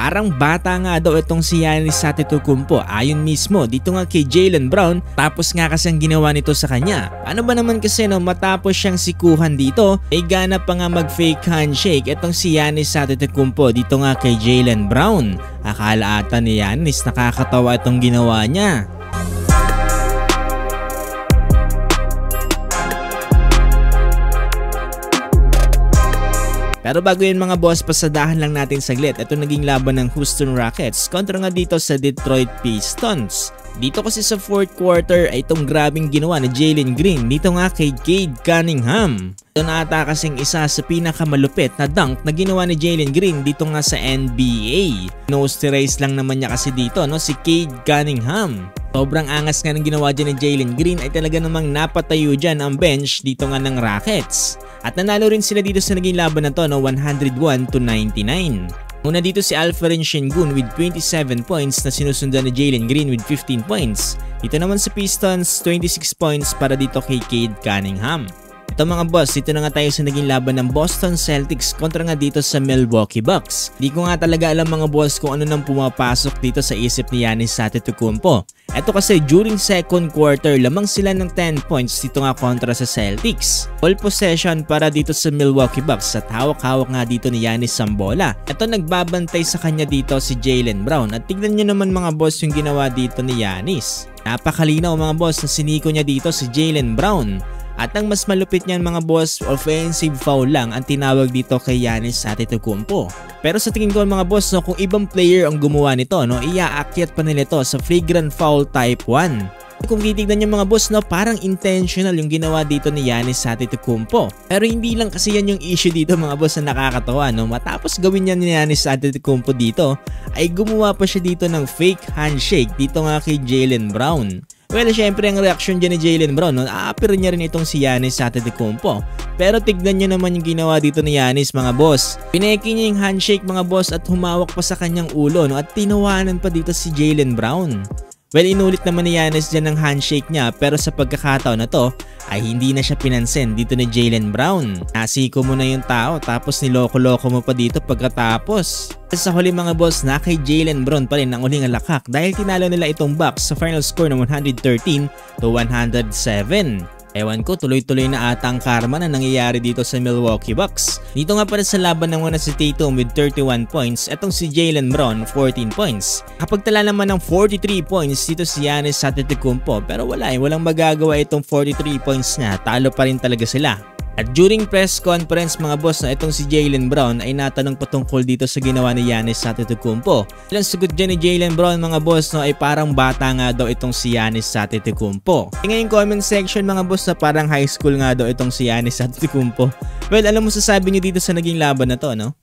Parang bata nga daw itong si Giannis Antetokounmpo ayon mismo dito nga kay Jaylen Brown, tapos nga kasi ang ginawa nito sa kanya. Ano ba naman kasi no, matapos siyang sikuhan dito ay gana pa nga mag fake handshake itong si Giannis Antetokounmpo dito nga kay Jaylen Brown. Akala ata ni Giannis nakakatawa itong ginawa niya. Pero bago yun mga boss, pasadahan lang natin saglit. Ito naging laban ng Houston Rockets kontra nga dito sa Detroit Pistons. Dito kasi sa fourth quarter ay itong grabing ginawa ni Jalen Green dito nga kay Cade Cunningham. Ito na ata kasing isa sa pinakamalupit na dunk na ginawa ni Jalen Green dito nga sa NBA. Nose to race lang naman niya kasi dito no, si Cade Cunningham. Sobrang angas nga ng ginawa dyan ni Jalen Green ay talaga namang napatayo dyan ang bench dito nga ng Rockets. At nanalo rin sila dito sa naging laban na to no, 101-99. Una dito si Alperen Sengun with 27 points na sinusundan ni Jalen Green with 15 points. Dito naman sa Pistons, 26 points para dito kay Cade Cunningham. Ito mga boss, dito na nga tayo sa naging laban ng Boston Celtics kontra nga dito sa Milwaukee Bucks. Di ko nga talaga alam mga boss kung ano nang pumapasok dito sa isip ni Giannis Antetokounmpo. Ito kasi during second quarter lamang sila ng 10 points dito nga kontra sa Celtics. All possession para dito sa Milwaukee Bucks at hawak-hawak nga dito ni Giannis ang bola. Ito nagbabantay sa kanya dito si Jaylen Brown at tignan nyo naman mga boss yung ginawa dito ni Giannis. Napakalinaw mga boss na siniko niya dito si Jaylen Brown. At ang mas malupit niyan mga boss, offensive foul lang ang tinawag dito kay Giannis Antetokounmpo. Pero sa tingin ko mga boss, no, kung ibang player ang gumawa nito, no, iaakyat pa nila ito sa flagrant foul type 1. Kung titignan niyo mga boss, no, parang intentional yung ginawa dito ni Giannis Antetokounmpo. Pero hindi lang kasi yan yung issue dito mga boss na nakakatawa. No? Matapos gawin yan ni Giannis Antetokounmpo dito, ay gumawa pa siya dito ng fake handshake dito nga kay Jaylen Brown. Well, syempre ang reaksyon dyan ni Jaylen Brown, no, aapir niya rin itong si Giannis Antetokounmpo. Pero tignan nyo naman yung ginawa dito ni Giannis mga boss. Pineki niya yung handshake mga boss at humawak pa sa kanyang ulo, no, at tinawanan pa dito si Jaylen Brown. Well, inulit naman ni Giannis dyan ng handshake niya pero sa pagkakataon na to ay hindi na siya pinansin dito ni Jaylen Brown. Nasiko mo na yung tao tapos niloko-loko mo pa dito pagkatapos. Sa huli mga boss na kay Jaylen Brown pa rin ang uling alakak dahil tinalo nila itong Bucks sa final score ng 113-107. Ewan ko, tuloy-tuloy na ata ang karma na nangyayari dito sa Milwaukee Bucks. Dito nga pala sa laban ng una si Tatum with 31 points, etong si Jaylen Brown 14 points. Kapag tala naman ng 43 points dito si Giannis Antetokounmpo, pero walang magagawa itong 43 points niya, talo pa rin talaga sila. At during press conference mga boss na itong si Jaylen Brown ay natanong patungkol dito sa ginawa ni Giannis Antetokounmpo. Ang sagot dyan ni Jaylen Brown mga boss no, ay parang bata nga daw itong si Giannis Antetokounmpo. Ngayon comment section mga boss na parang high school nga daw itong si Giannis Antetokounmpo. Well, alam mo sasabi niyo dito sa naging laban na to no?